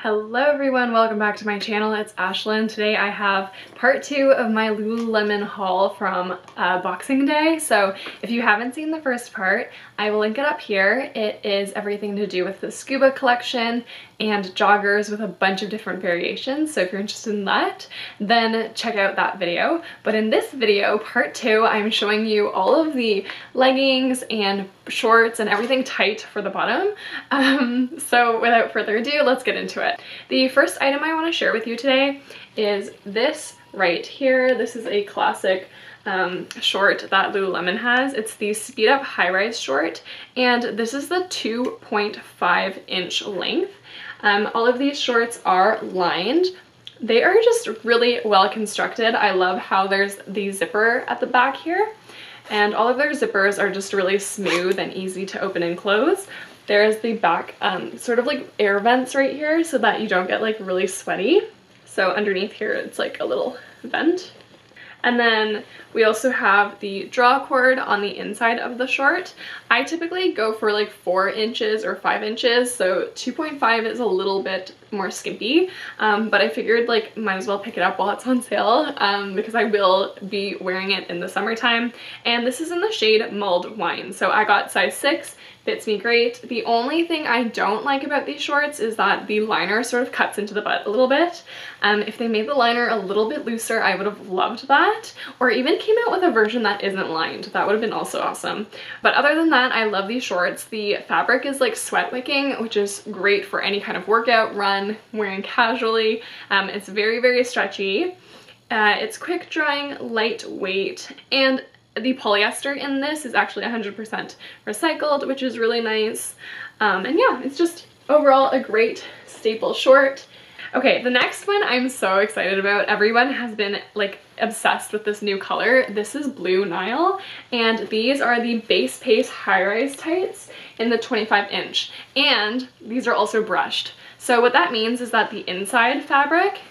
Hello everyone, welcome back to my channel. It's Ashlyn. Today I have part 2 of my Lululemon haul from Boxing Day. So if you haven't seen the first part, I will link it up here. It is everything to do with the scuba collection and joggers with a bunch of different variations. So if you're interested in that, then check out that video. But in this video, part 2, I'm showing you all of the leggings and shorts and everything tight for the bottom. So without further ado, let's get into it. The first item I want to share with you today is this right here. This is a classic short that Lululemon has. It's the Speed Up high-rise short, and this is the 2.5 inch length. All of these shorts are lined. They are just really well constructed. I love how there's the zipper at the back here, and all of their zippers are just really smooth and easy to open and close. There's the back sort of like air vents right here so that you don't get like really sweaty. So underneath here it's like a little vent. And then we also have the draw cord on the inside of the short. I typically go for like 4 inches or 5 inches, so 2.5 is a little bit more skimpy, but I figured like might as well pick it up while it's on sale because I will be wearing it in the summertime. And this is in the shade Mulled Wine, so I got size 6. Fits me great. The only thing I don't like about these shorts is that the liner sort of cuts into the butt a little bit. If they made the liner a little bit looser, I would have loved that, or even came out with a version that isn't lined. That would have been also awesome. But other than that, I love these shorts. The fabric is like sweat wicking, which is great for any kind of workout, run, wearing casually. It's very, very stretchy. It's quick drying, lightweight, and the polyester in this is actually 100% recycled, which is really nice. And yeah, it's just overall a great staple short. Okay, the next one I'm so excited about. Everyone has been like obsessed with this new color. This is Blue Nile, and these are the Base Pace high-rise tights in the 25 inch. And these are also brushed. So what that means is that the inside fabric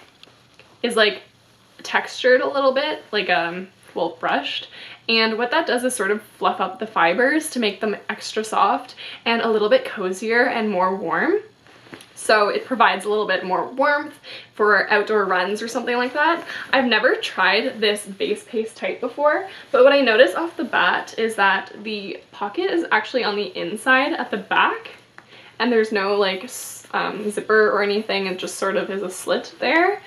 is like textured a little bit, like well, brushed. And what that does is sort of fluff up the fibers to make them extra soft and a little bit cozier and more warm. So it provides a little bit more warmth for outdoor runs or something like that. I've never tried this Base Pace tight before, but what I noticed off the bat is that the pocket is actually on the inside at the back, and there's no like zipper or anything. It just sort of is a slit there.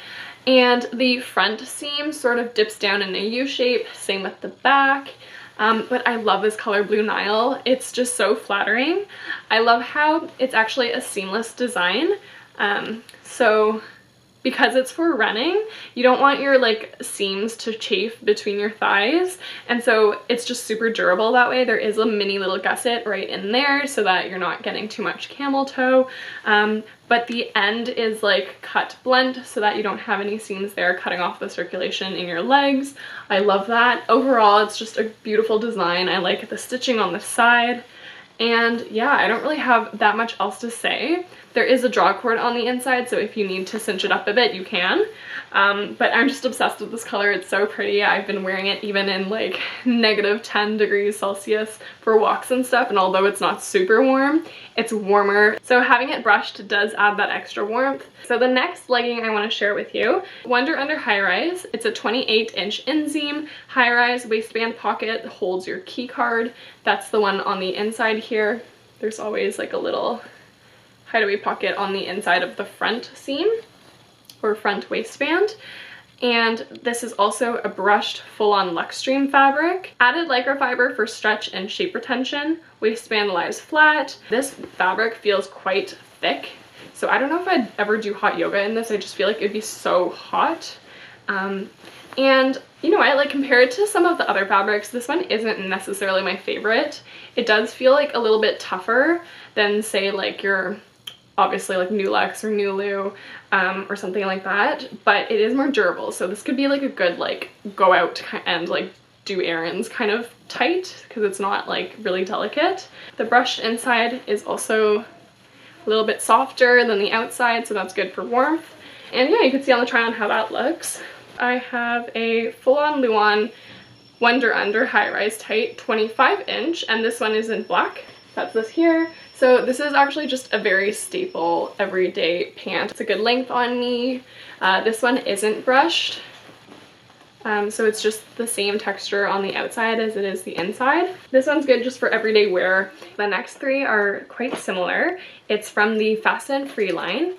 And the front seam sort of dips down in a U shape, same with the back. But I love this color Blue Nile. It's just so flattering. I love how it's actually a seamless design. So because it's for running, you don't want your like seams to chafe between your thighs, and so it's just super durable that way. There is a mini little gusset right in there so that you're not getting too much camel toe, but the end is like cut blunt so that you don't have any seams there cutting off the circulation in your legs. I love that. Overall, it's just a beautiful design. I like the stitching on the side. And yeah, I don't really have that much else to say. There is a draw cord on the inside, so if you need to cinch it up a bit, you can. But I'm just obsessed with this color. It's so pretty. I've been wearing it even in like -10 degrees Celsius for walks and stuff, and although it's not super warm, it's warmer. So having it brushed does add that extra warmth. So the next legging I want to share with you, Wunder Under High Rise. It's a 28 inch inseam, high rise waistband pocket, holds your key card. That's the one on the inside here. There's always like a little hideaway pocket on the inside of the front seam or front waistband. And this is also a brushed full-on Luxtreme fabric. Added lycra fiber for stretch and shape retention. Waistband lies flat. This fabric feels quite thick, so I don't know if I'd ever do hot yoga in this. I just feel like it'd be so hot. And you know what, like compared to some of the other fabrics, this one isn't necessarily my favorite. It does feel like a little bit tougher than say like your obviously like Nulux or Nulu or something like that, but it is more durable. So this could be like a good like go out and like do errands kind of tight because it's not like really delicate. The brushed inside is also a little bit softer than the outside, so that's good for warmth. And yeah, you can see on the try on how that looks. I have a full-on Luon Wunder Under high-rise tight 25 inch, and this one is in black. That's this here. So this is actually just a very staple everyday pant. It's a good length on me. This one isn't brushed. So it's just the same texture on the outside as it is the inside. This one's good just for everyday wear. The next three are quite similar. It's from the Fast and Free line.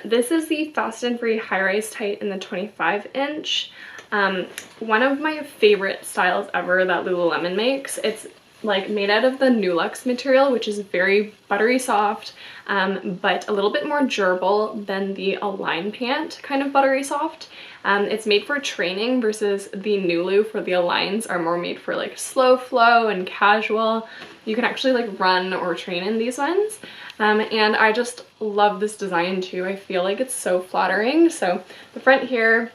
This is the Fast and Free high-rise tight in the 25-inch. One of my favorite styles ever that Lululemon makes. It's like made out of the Nulux material, which is very buttery soft, but a little bit more durable than the Align pant kind of buttery soft. It's made for training versus the Nulu for the Aligns are more made for like slow flow and casual. You can actually like run or train in these ones. And I just love this design too. I feel like it's so flattering. So the front here,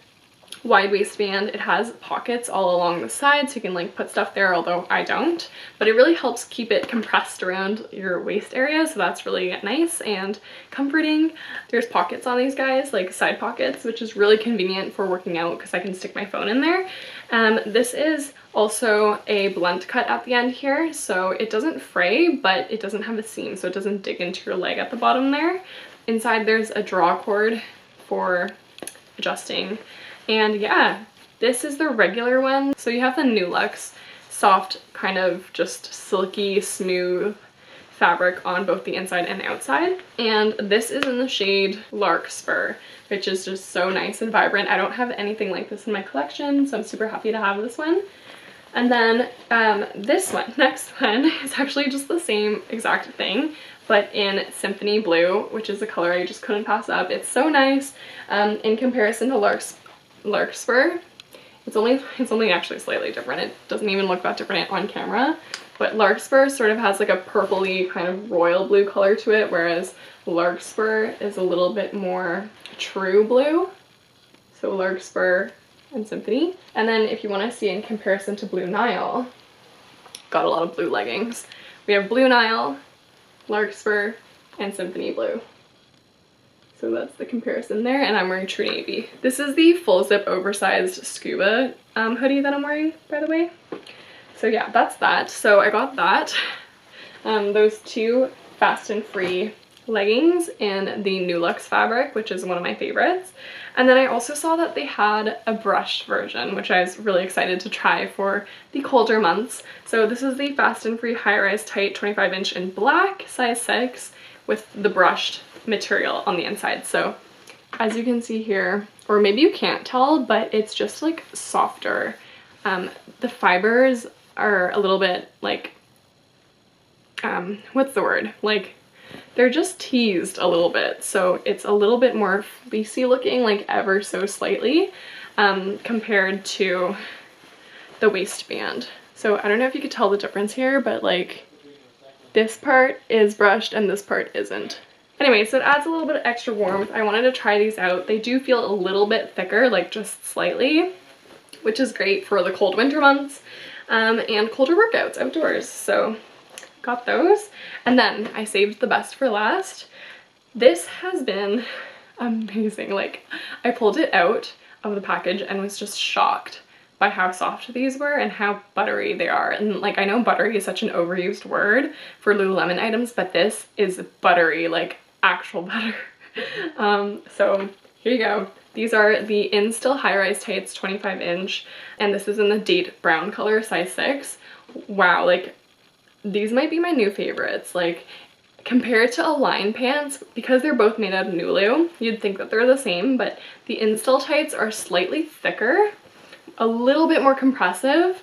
wide waistband. It has pockets all along the side so you can like put stuff there, although I don't, but it really helps keep it compressed around your waist area, so that's really nice and comforting. There's pockets on these guys, like side pockets, which is really convenient for working out because I can stick my phone in there. This is also a blunt cut at the end here, so it doesn't fray, but it doesn't have a seam, so it doesn't dig into your leg at the bottom there. Inside there's a draw cord for adjusting. And yeah, this is the regular one. So you have the Nulux soft, kind of just silky, smooth fabric on both the inside and outside. And this is in the shade Larkspur, which is just so nice and vibrant. I don't have anything like this in my collection, so I'm super happy to have this one. And then this one, next one, is actually just the same exact thing, but in Symphony Blue, which is a color I just couldn't pass up. It's so nice in comparison to Larkspur. It's only actually slightly different. It doesn't even look that different on camera, but Larkspur sort of has like a purpley kind of royal blue color to it, whereas Larkspur is a little bit more true blue. So Larkspur and Symphony. And then if you want to see in comparison to Blue Nile, got a lot of blue leggings. We have Blue Nile, Larkspur, and Symphony Blue. So that's the comparison there, and I'm wearing True Navy. This is the Full-Zip Oversized Scuba hoodie that I'm wearing, by the way. So yeah, that's that. So I got that. Those two Fast and Free leggings in the Nulux fabric, which is one of my favorites. And then I also saw that they had a brushed version, which I was really excited to try for the colder months. So this is the Fast and Free high-rise tight 25-inch in black, size 6, with the brushed material on the inside. So as you can see here, or maybe you can't tell, but it's just like softer. The fibers are a little bit like, what's the word? Like, they're just teased a little bit. So it's a little bit more fleecy looking, like ever so slightly, compared to the waistband. So I don't know if you could tell the difference here, but like this part is brushed and this part isn't. Anyway, so it adds a little bit of extra warmth. I wanted to try these out. They do feel a little bit thicker, like just slightly, which is great for the cold winter months and colder workouts outdoors. So got those. And then I saved the best for last. This has been amazing. Like, I pulled it out of the package and was just shocked by how soft these were and how buttery they are. And like, I know buttery is such an overused word for Lululemon items, but this is buttery, like actual butter. So here you go. These are the Instill high-rise tights 25-inch, and this is in the date brown color, size 6. Wow, like these might be my new favorites. Like, compared to Align pants, because they're both made out of Nulu, you'd think that they're the same, but the Instill tights are slightly thicker, a little bit more compressive,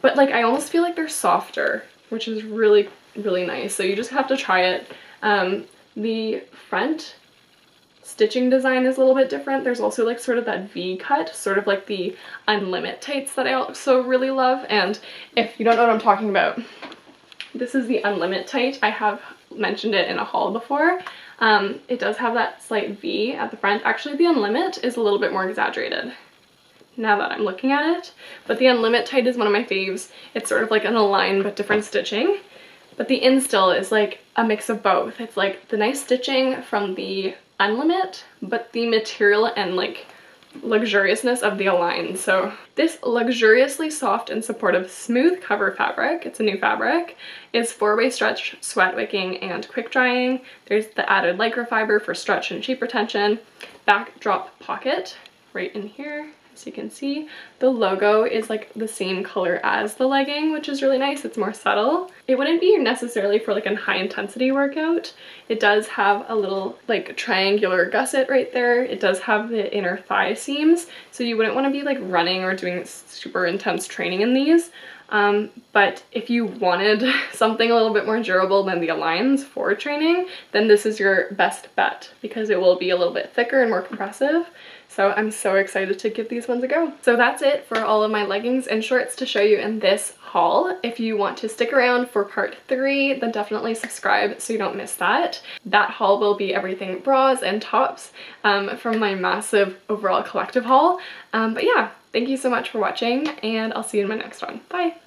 but like I almost feel like they're softer, which is really, really nice. So you just have to try it. The front stitching design is a little bit different. There's also like sort of that V cut, sort of like the Unlimit tights that I also really love. And if you don't know what I'm talking about, this is the Unlimit tight. I have mentioned it in a haul before. It does have that slight V at the front. Actually, the Unlimit is a little bit more exaggerated now that I'm looking at it, but the Unlimit tight is one of my faves. It's sort of like an Align but different stitching. But the Instill is like a mix of both. It's like the nice stitching from the Unlimit, but the material and like luxuriousness of the Align. So this luxuriously soft and supportive smooth cover fabric, it's a new fabric, is 4-way stretch, sweat wicking, and quick drying. There's the added lycra fiber for stretch and shape retention, backdrop pocket right in here. As you can see, the logo is like the same color as the legging, which is really nice. It's more subtle. It wouldn't be necessarily for like a high intensity workout. It does have a little like triangular gusset right there. It does have the inner thigh seams, so you wouldn't want to be like running or doing super intense training in these. But if you wanted something a little bit more durable than the Aligns for training, then this is your best bet because it will be a little bit thicker and more compressive. So I'm so excited to give these ones a go. So that's it for all of my leggings and shorts to show you in this haul. If you want to stick around for part 3, then definitely subscribe so you don't miss that. That haul will be everything bras and tops from my massive overall collective haul. But yeah, thank you so much for watching, and I'll see you in my next one. Bye!